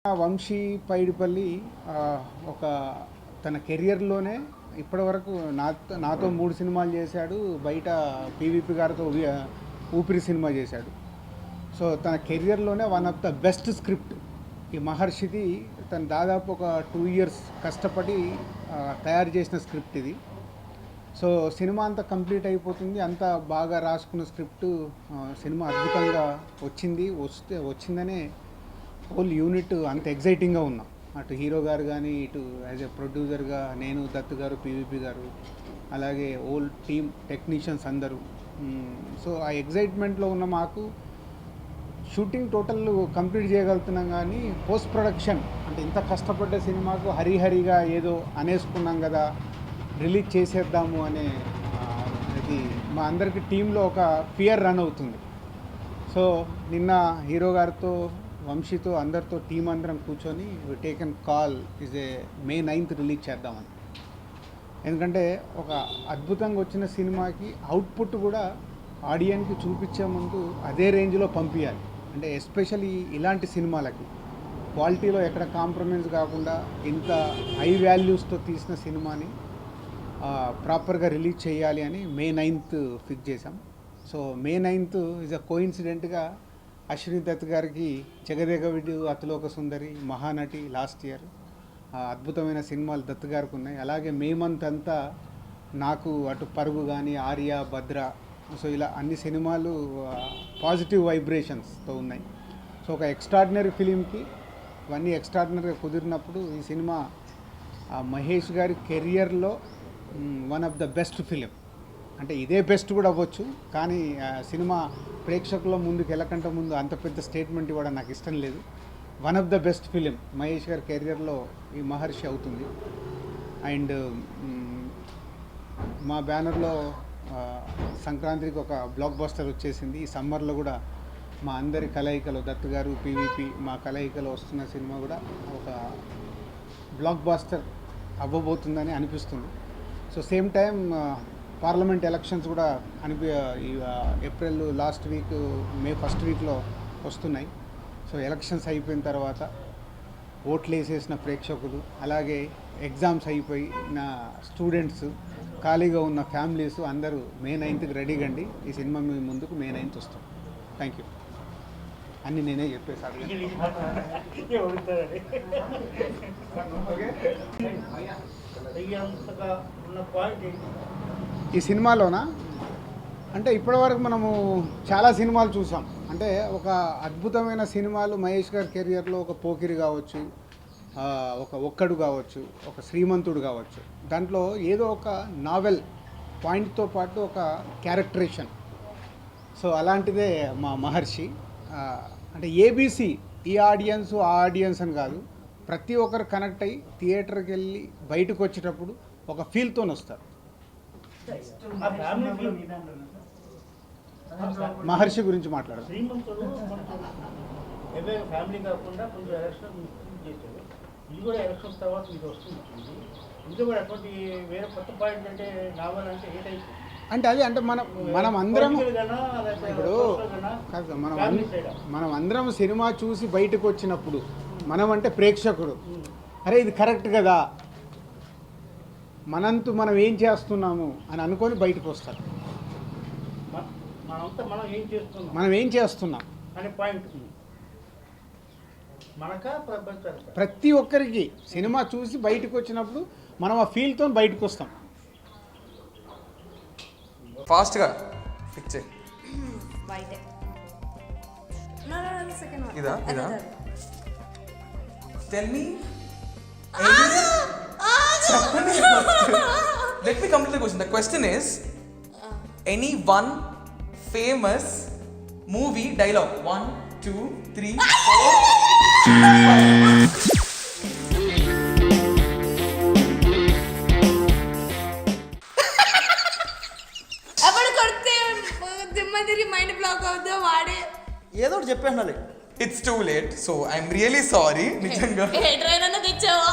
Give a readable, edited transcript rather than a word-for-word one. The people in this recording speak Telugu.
వంశీ పైడిపల్లి ఒక తన కెరియర్లోనే ఇప్పటివరకు నాతో 3 సినిమాలు చేశాడు. బయట పీవీపీ గారితో ఊపిరి సినిమా చేశాడు. సో తన కెరియర్లోనే one of the best script ఈ మహర్షిది. తను దాదాపు ఒక 2 years కష్టపడి తయారు చేసిన స్క్రిప్ట్ ఇది. సో సినిమా అంతా కంప్లీట్ అయిపోతుంది. అంతా బాగా రాసుకున్న స్క్రిప్ట్, సినిమా అద్భుతంగా వచ్చిందనే హోల్ యూనిట్ అంత ఎగ్జైటింగ్గా ఉన్నాం. అటు హీరో గారు కానీ, ఇటు యాజ్ ఎ ప్రొడ్యూసర్గా నేను, దత్తు గారు, పీవీపీ గారు, అలాగే హోల్ టీమ్ టెక్నీషియన్స్ అందరూ. సో ఆ ఎగ్జైట్మెంట్లో ఉన్న మాకు షూటింగ్ టోటల్ కంప్లీట్ చేయగలుగుతున్నాం, కానీ పోస్ట్ ప్రొడక్షన్ అంటే ఇంత కష్టపడ్డ సినిమాకు హరిహరిగా ఏదో అనేసుకున్నాం కదా, రిలీజ్ చేసేద్దాము అనే ఇది మా అందరికీ టీంలో ఒక ఫియర్ రన్ అవుతుంది. సో నిన్న హీరో గారితో, వంశీతో, అందరితో టీం అందరం కూర్చొని taken call is a May 9th release చేద్దామని. ఎందుకంటే ఒక అద్భుతంగా వచ్చిన సినిమాకి అవుట్పుట్ కూడా ఆడియన్కి చూపించే ముందు అదే రేంజ్లో పంపించాలి. అంటే ఎస్పెషల్లీ ఇలాంటి సినిమాలకి క్వాలిటీలో ఎక్కడ కాంప్రమైజ్ కాకుండా ఇంత హై వాల్యూస్తో తీసిన సినిమాని ప్రాపర్గా రిలీజ్ చేయాలి అని May 9th ఫిక్స్ చేశాం. So May 9th is a కోయిన్సిడెంట్గా అశ్విని దత్ గారికి జగదేకవీడు, అతిలోక సుందరి, మహానటి లాస్ట్ ఇయర్ అద్భుతమైన సినిమాలు దత్ గారికి ఉన్నాయి. అలాగే మే మంత్ అంతా నాకు అటు పరుగు కానీ, ఆర్య, భద్ర, సో ఇలా అన్ని సినిమాలు పాజిటివ్ వైబ్రేషన్స్తో ఉన్నాయి. సో ఒక ఎక్స్ట్రాడినరీ ఫిలింకి ఇవన్నీ ఎక్స్ట్రాడినరీగా కుదిరినప్పుడు ఈ సినిమా మహేష్ గారి కెరియర్లో one of the best film. అంటే ఇదే బెస్ట్ కూడా అవ్వచ్చు, కానీ సినిమా ప్రేక్షకుల ముందుకు వెళ్ళకంటే ముందు అంత పెద్ద స్టేట్మెంట్ ఇవ్వడం నాకు ఇష్టం లేదు. One of the best film Mahesh గారి కెరియర్లో ఈ మహర్షి అవుతుంది. అండ్ మా బ్యానర్లో సంక్రాంతికి ఒక బ్లాక్ బస్టర్ వచ్చేసింది. ఈ సమ్మర్లో కూడా మా అందరి కలయికలో, దత్తు గారు, పీవీపీ, మా కలయికలో వస్తున్న సినిమా కూడా ఒక బ్లాక్ బస్టర్ అవ్వబోతుందని అనిపిస్తుంది. So same time parliament elections కూడా April last week, May first వీక్లో వస్తున్నాయి. సో ఎలక్షన్స్ అయిపోయిన తర్వాత ఓట్లు వేసేసిన ప్రేక్షకులు, అలాగే ఎగ్జామ్స్ అయిపోయిన స్టూడెంట్స్, ఖాళీగా ఉన్న ఫ్యామిలీస్ అందరూ May 9th రెడీగా అండి. ఈ సినిమా మీ ముందుకు May 9th వస్తాం. Thank you. అన్నీ నేనే చెప్పేసాను. ఈ సినిమాలోనా అంటే ఇప్పటివరకు మనము చాలా సినిమాలు చూసాం. అంటే ఒక అద్భుతమైన సినిమాలు మహేష్ గారి కెరియర్లో ఒక పోకిరి కావచ్చు, ఒక ఒక్కడు కావచ్చు, ఒక శ్రీమంతుడు కావచ్చు. దాంట్లో ఏదో ఒక నావెల్ పాయింట్తో పాటు ఒక క్యారెక్టరేషన్. సో అలాంటిదే మా మహర్షి. అంటే ఏబీసీ ఈ ఆడియన్స్ ఆ ఆడియన్స్ అని కాదు, ప్రతి ఒక్కరు కనెక్ట్ అయ్యి థియేటర్కి వెళ్ళి బయటకు వచ్చేటప్పుడు ఒక ఫీల్తో వస్తారు. మహర్షి గురించి మాట్లాడారు. అంటే అది అంటే మనం అందరం ఇప్పుడు మనం అందరం సినిమా చూసి బయటకు వచ్చినప్పుడు మనం అంటే ప్రేక్షకుడు, అరే ఇది కరెక్ట్ కదా, మనంతు మనం ఏం చేస్తున్నాము అని అనుకొని బయటకు వస్తారు. మనం ఏం చేస్తున్నాం అనే పాయింట్ ప్రతి ఒక్కరికి సినిమా చూసి బయటకు వచ్చినప్పుడు మనం ఆ ఫీల్తో బయటకు వస్తాం. ఫాస్ట్గా ఫిక్స్ చేయి. ఇదా ఇదా టెల్ మీ చెప్పండి. Let me complete the question. The question is any one famous movie dialogue. 1, 2, 3, 4, 5. Mind block అవుతుందో వాడే ఏదో ఒకటి చెప్పేయాలి. It's too late, so I'm really sorry. నిజంగా ఏ ట్రైన్ అన్న తెచ్చావా